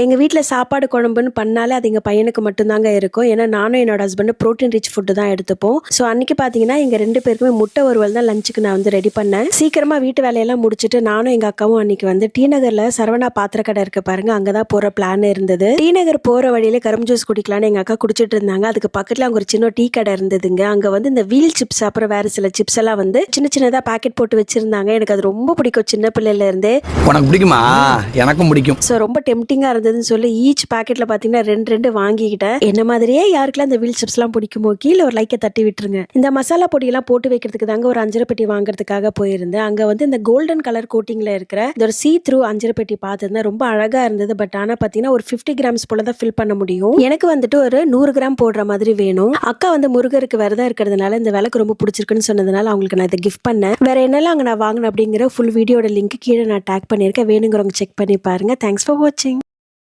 எங்கள் வீட்டில் சாப்பாடு குழம்புன்னு பண்ணாலே அது எங்கள் பையனுக்கு மட்டும்தாங்க இருக்கும். ஏன்னா நானும் என்னோட ஹஸ்பண்டு ப்ரோட்டீன் ரிச் ஃபுட்டு தான் எடுத்துப்போம். ஸோ அன்றைக்கி பார்த்தீங்கன்னா எங்கள் 2 பேருக்குமே முட்டை வறுவல் தான் லஞ்சுக்கு நான் வந்து ரெடி பண்ணேன். சீக்கிரமாக வீட்டு வேலையெல்லாம் முடிச்சுட்டு நானும் எங்கள் அக்காவும் அன்றைக்கி வந்து டி நகரில் சரவணா பாத்திர கடை இருக்க பாருங்க, அங்கே தான் போகிற பிளான் இருந்தது. டி நகர் போகிற வழியில கரும்பு ஜூஸ் குடிக்கலான்னு எங்கள் அக்கா குடிச்சிட்டு இருந்தாங்க. அதுக்கு பக்கத்தில் அங்கே ஒரு சின்ன டீ கடை இருந்ததுங்க. அங்கே வந்து இந்த வீல் சிப்ஸ் அப்புறம் வேறு சில சிப்ஸ் எல்லாம் வந்து சின்ன சின்னதாக பேக்கெட் போட்டு வச்சுருந்தாங்க. எனக்கு அது ரொம்ப பிடிக்கும் சின்ன பிள்ளையில இருந்தே. உனக்கு பிடிக்குமா? எனக்கும் பிடிக்கும். ஸோ ரொம்ப டெம்டிங்காக இருந்ததுன்னு சொல்லி ஈச் பேக்கெட்டில் பார்த்தீங்கன்னா 2 வாங்கிக்கிட்டேன். என்ன மாதிரியே யாருக்கெல்லாம் இந்த வீல் சிப்ஸ்லாம் பிடிக்குமோ கீழே ஒரு லைக்கை தட்டி விட்டுருங்க. இந்த மசாலா பொடியெல்லாம் போட்டு வைக்கிறதுக்கு தாங்க ஒரு அஞ்சரை பெட்டி வாங்குறதுக்காக போயிருந்தேன். அங்கே வந்து இந்த கோல்டன் கலர் கோட்டிங்கில் இருக்கிற இந்த ஒரு சீ த்ரூ அஞ்சரை பெட்டி பார்த்துருந்தேன். ரொம்ப அழகாக இருந்தது. பட் ஆனால் பார்த்தீங்கன்னா ஒரு 50 கிராம்ஸ் போல தான் ஃபில் பண்ண முடியும். எனக்கு வந்துட்டு ஒரு 100 கிராம் போடுற மாதிரி வேணும். அக்கா வந்து முருகருக்கு விரதம் இருக்கிறதுனால இந்த விலைக்கு ரொம்ப பிடிச்சிருக்குன்னு சொன்னதுனால அவங்களுக்கு நான் இதை கிஃப்ட் பண்ணேன். வேற என்னெல்லாம் அங்கே நான் வாங்கினேன் அப்படிங்கிற ஃபுல் வீடியோட லிங்க் கீழே நான் டேக் பண்ணியிருக்கேன். வேணுங்கிறவங்க செக் பண்ணி பாருங்க. தேங்க்ஸ் ஃபார் வாட்சிங்.